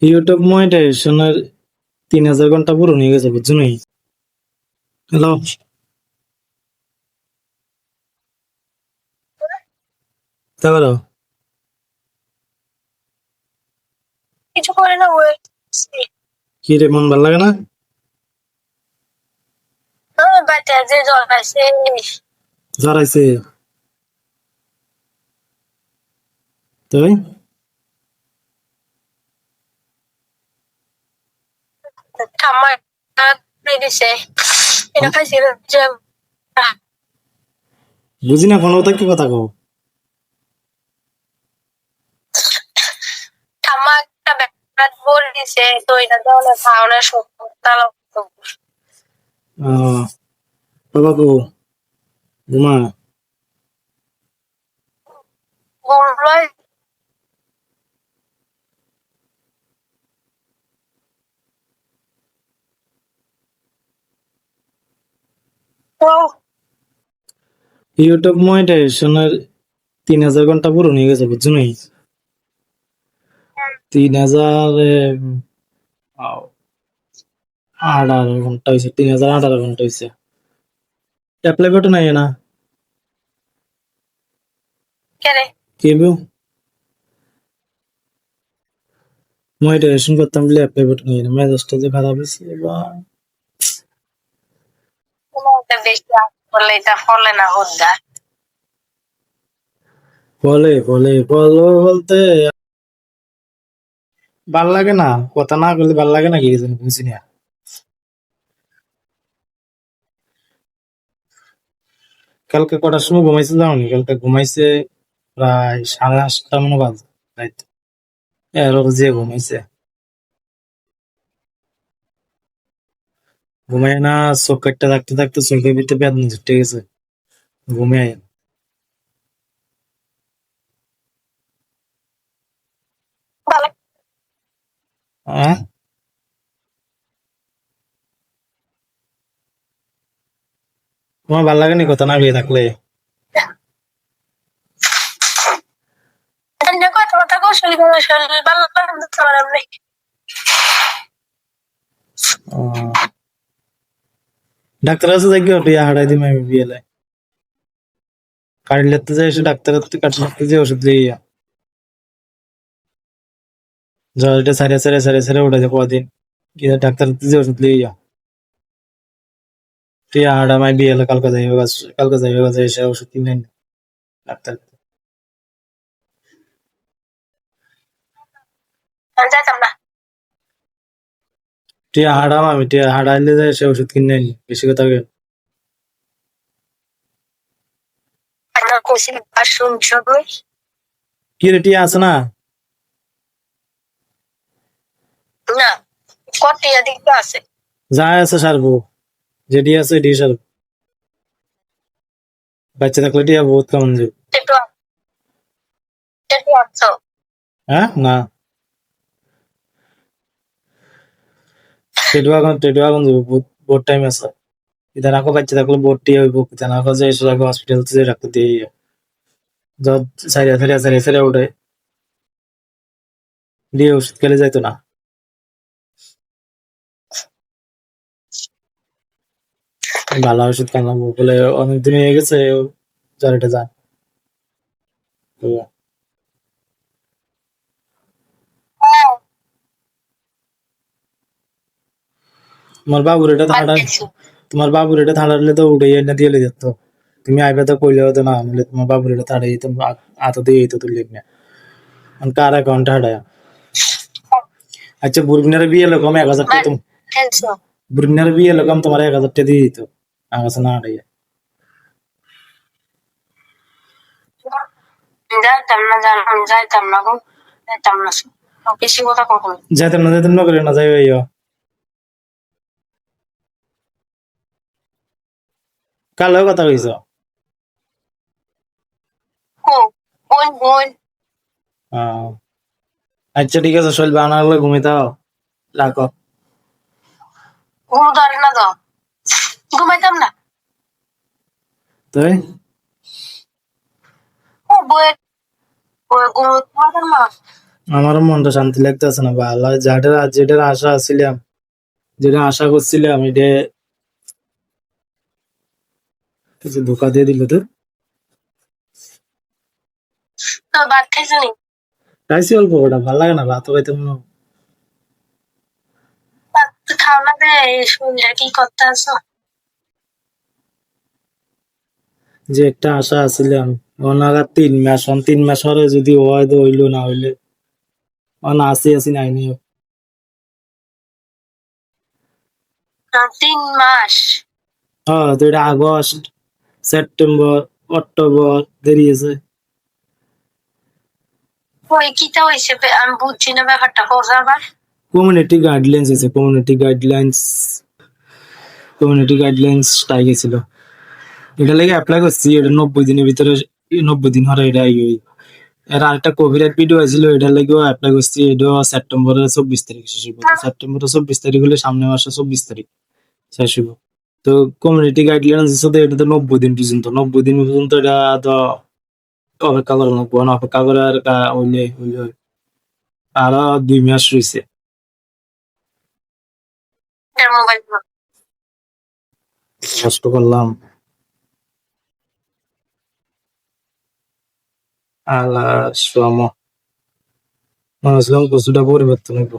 YouTube মনিটাইজেশনের 3000 ঘন্টা পুরো নিয়ে গেছে, বুঝছো নি? হ্যালো, তারপর কিছু করে না কি রে, মন ভালো লাগে না? বাচ্চা যে জ্বর আছে জ্বর আইছে? তুই ঠাম্মা দিছে এটা খাইছি যে বুঝি না কোনো কথা, কি কথা কও? ঠাম্মা একটা ব্যাপার বলে দিছে তো এটা তাহলে খাওয়ানোর তাহলে বাবা কো ঘুমা। বললো ইউটিউব মনিটাইজেশনের 3000 ঘন্টা পুরো নিয়ে গেছে, বুঝছো নি? 3018 ঘন্টা হয়েছে, 3018 ঘন্টা হয়েছে। অ্যাপ্লাই বাটন নাই না? কেন কি বউ মনিটাইজেশন করতাম বলে অ্যাপ্লাই বাটন নাই না, মেজাজটা যে খারাপ হয়েছে বা। তোমাকে বেশি করলে এটা ফলে না হোদ্দা বলে বলে বলো বলতে ভাল লাগে না, কথা না বললে ভাল লাগে না, কি জানি বুঝি না। কালকে কটার সময় ঘুমাইছে যাওনি? কালকে ঘুমাইছে প্রায় 8:30 মনে বাজে রাইতে। এরও যে ঘুমাইছে, ঘুমাই না, চোখ কাটতে থাকতে থাকতে চোখের ভিতরে বেদনা ছুটে গেছে, ঘুমিয়ে। ভালো হ্যাঁ, তোমার ভাল লাগে নি কথা না বিয়ে থাকলে? কথা কথা কৌশলী শরীর ভালো লাগবে ডাক্তার আছে দেখি টিয়া হারাই দিম আমি বিয়ে লাই কাটলে তো যাই, এসে ডাক্তারের কাটলে যে ওষুধ দিয়ে জ্বরটা সারিয়া সারিয়া সারিয়া সারিয়া উঠে যায় কদিন, গিয়ে ডাক্তার যে ওষুধ লিয়ে টিয়া হাড়া মাই বিয়ে এলে কালকে যাইবে গাছ, কালকে যাইবে গাছ এসে ওষুধ কিনে আনি ডাক্তার। আমি যাইতাম না টিয়া হাড়াম, আমি টিয়া হাড়াইলে যাই এসে ওষুধ কিনে আনি, বেশি কথা কেন? আমার কোচিং আর শুনছো কি রে, টিয়া আছে না? না কটিয়া দিকে আছে যা আছে সারবো, যেটি আছে এটি সারবো। বাচ্চা থাকলে টিয়া বহুত কেমন যাবে। একটু একটু আছো হ্যাঁ না, টেটু এখন যাবো, বহুত টাইম আছে। ইধার আঁকো বাচ্চা থাকলে বহুত টিয়া হইব, ইধার আঁকো যে এসে রাখো হসপিটাল যে রাখতে দিয়ে যত সারিয়া সারিয়া সারিয়া সারিয়া উঠে দিয়ে ওষুধ খেলে যাইতো না। ভালো ওষুধ খাইলাম বলে অনেকদিন হয়ে গেছে, জ্বর এটা যায়। তোমার বাবুর এটা ঠান্ডা, তোমার বাবুর এটা ঠান্ডা দিলে তো উঠে এনে দিয়ে যেত, তুমি আইবে তো কইলে হতো না, নাহলে তোমার বাবুর এটা ঠান্ডা দিত, আত দিয়ে তো তুললে না। কার অ্যাকাউন্ট হাঁটায়? আচ্ছা, বুরবিনার বিয়ে এরকম 1000 টাকা, তুমি বুরবিনার বিয়ে এরকম তোমার 1000 টাকা দিয়ে দিত, আমার কাছে না হাঁটাইয়া। যাইতাম না জানো যাইতাম না গো যাইতাম না বেশি কথা কখন যাইতাম না করে না যাই ভাইয়া। কালো কথা কইছ? বোন বোন আচ্ছা ঠিক আছে, শৈল বানা হলে ঘুমিতে হও, রাখো। ঘুম ধরে না তো ঘুমাইতাম না তুই ও বইয়ের ঘুমাইতাম না আমারও মনটা শান্তি লাগতেছে না ভালো, যেটার আশা ছিলাম, যেটা আশা করছিলাম, এটা কিছু ধোকা দিয়ে দিল তো। তো ভাত খাইছো নি? খাইছি অল্প কটা, ভালো লাগে না ভাত খাইতে মনে হয়। ভাত তো খাও না রে, এই শরীরটা কি করতে আছো? যে একটা আশা আছিলাম, ওনারা 3 মাস, 3 মাস হরে যদি হয় তো হইলো, না হইলে অন আসি নাই নিও। 3 মাস? হ্যাঁ, তো এটা আগস্ট, সেপ্টেম্বর, অক্টোবর দেরি আছে। ওই কিটা হয়েছে আমি বুঝছি না ব্যাপারটা, কোথাও আবার কমিউনিটি গাইডলাইন্স আছে, কমিউনিটি গাইডলাইন্স টাই গেছিল। এটা লাগে অ্যাপ্লাই করছি, এটা 90 দিনের ভিতরে, 90 দিন হরে এটা এর আরেকটা কোভিড ভিডিও হয়েছিল, এটার লাগেও অ্যাপ্লাই করছি, এটাও সেপ্টেম্বরের 24 তারিখ শেষ হইব। সেপ্টেম্বরের 24 তারিখ হলে সামনে মাসে 24 তারিখ শেষ হইব। তো কমিউনিটি গাইডলাইন্স হিসেবে এটা তো 90 দিন পর্যন্ত, 90 দিন পর্যন্ত এটা তো অপেক্ষা করা লাগবো না, অপেক্ষা করে আর হইলে হইলে আরো 2 মাস রয়েছে। মোবাইল? কষ্ট করলাম, আল্লাহ শ্রম, মনে হচ্ছিলাম কিছুটা পরিবর্তন হইব।